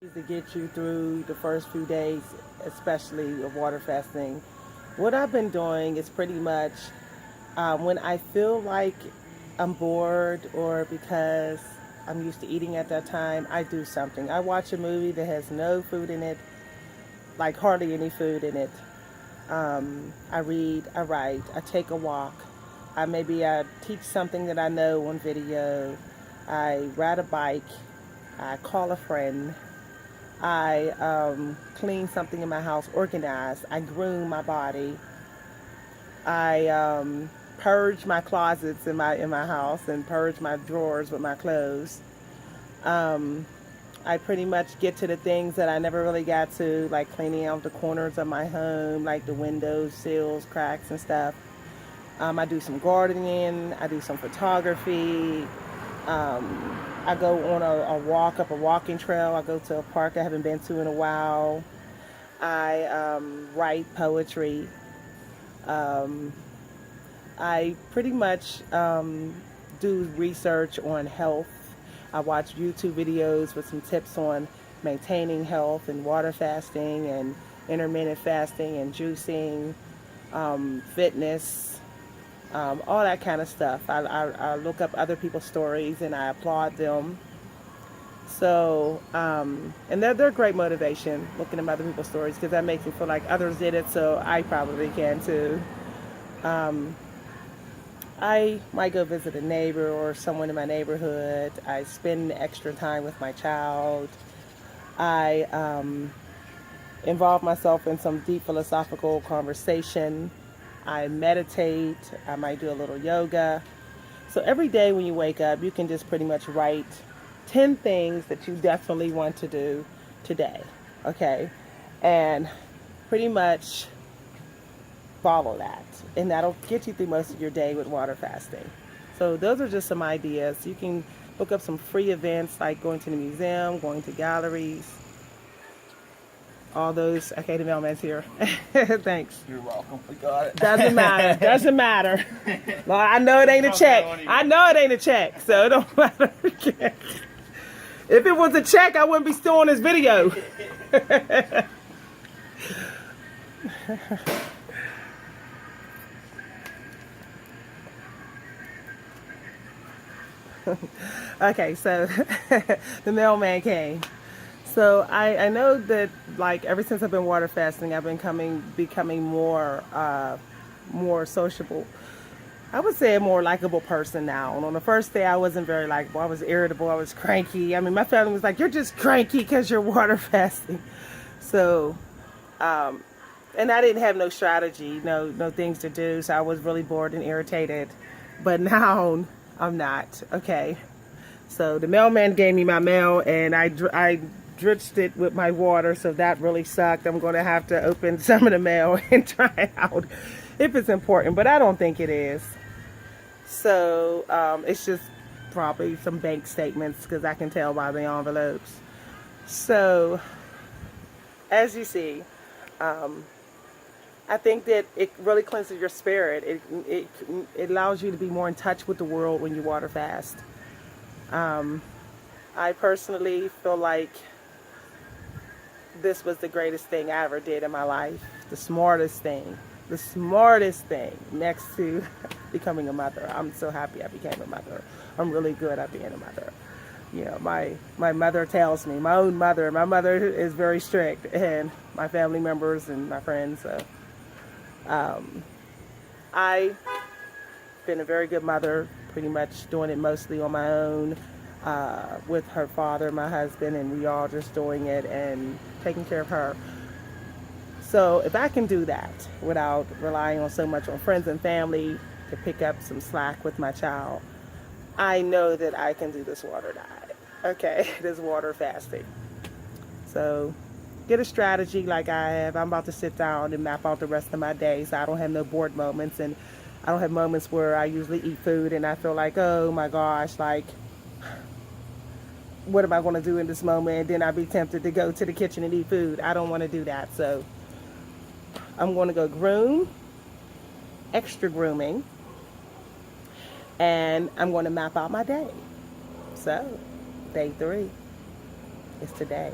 To get you through the first few days, especially of water fasting. What I've been doing is pretty much when I feel like I'm bored or because I'm used to eating at that time, I do something. I watch a movie that has no food in it, like hardly any food in it. I read, I write, I take a walk. I teach something that I know on video. I ride a bike. I call a friend. I clean something in my house, organize. I groom my body. I purge my closets in my house and purge my drawers with my clothes. Um, I pretty much get to the things that I never really got to, like cleaning out the corners of my home, like the windows, sills, cracks, and stuff. I do some gardening. I do some photography. I go on a walk up a walking trail. I go to a park I haven't been to in a while. I write poetry. Um, I pretty much do research on health. I watch YouTube videos with some tips on maintaining health and water fasting and intermittent fasting and juicing, fitness, all that kind of stuff. I look up other people's stories and I applaud them. So, and they're great motivation, looking at other people's stories, because that makes me feel like others did it, so I probably can too. Um, I might go visit a neighbor or someone in my neighborhood. I spend extra time with my child. I involve myself in some deep philosophical conversation. I meditate. I might do a little yoga. So every day when you wake up, you can just pretty much write 10 things that you definitely want to do today. Okay? And pretty much follow that. And that'll get you through most of your day with water fasting. So those are just some ideas. You can look up some free events like going to the museum, going to galleries, all those. Okay, the mailman's here. Thanks. You're welcome. We got it. Doesn't matter. Doesn't matter. Well, I know it ain't a check. I know it ain't a check, so it don't matter. If it was a check, I wouldn't be still on this video. Okay, so the mailman came. So I know that, like, ever since I've been water fasting, I've been becoming more sociable. I would say a more likable person now. And on the first day, I wasn't very likable. I was irritable. I was cranky. I mean, my family was like, "You're just cranky because you're water fasting." So, and I didn't have no strategy, no things to do. So I was really bored and irritated. But now I'm not. Okay. So the mailman gave me my mail, and I drenched it with my water, so that really sucked. I'm going to have to open some of the mail and try it out if it's important, but I don't think it is. So it's just probably some bank statements, because I can tell by the envelopes. So as you see, I think that it really cleanses your spirit. It allows you to be more in touch with the world when you water fast. I personally feel like this was the greatest thing I ever did in my life. The smartest thing next to becoming a mother. I'm so happy I became a mother. I'm really good at being a mother. You know, my mother tells me, my mother is very strict, and my family members and my friends. So, I've been a very good mother, pretty much doing it mostly on my own, with her father, my husband, and we all just doing it and taking care of her. So if I can do that without relying on so much on friends and family to pick up some slack with my child, I know that I can do this water diet. Okay, this water fasting. So get a strategy like I have. I'm about to sit down and map out the rest of my day, so I don't have no bored moments, and I don't have moments where I usually eat food and I feel like, oh my gosh, like, what am I going to do in this moment? And then I'd be tempted to go to the kitchen and eat food. I don't want to do that. So I'm going to go groom, extra grooming, and I'm going to map out my day. So day 3 is today.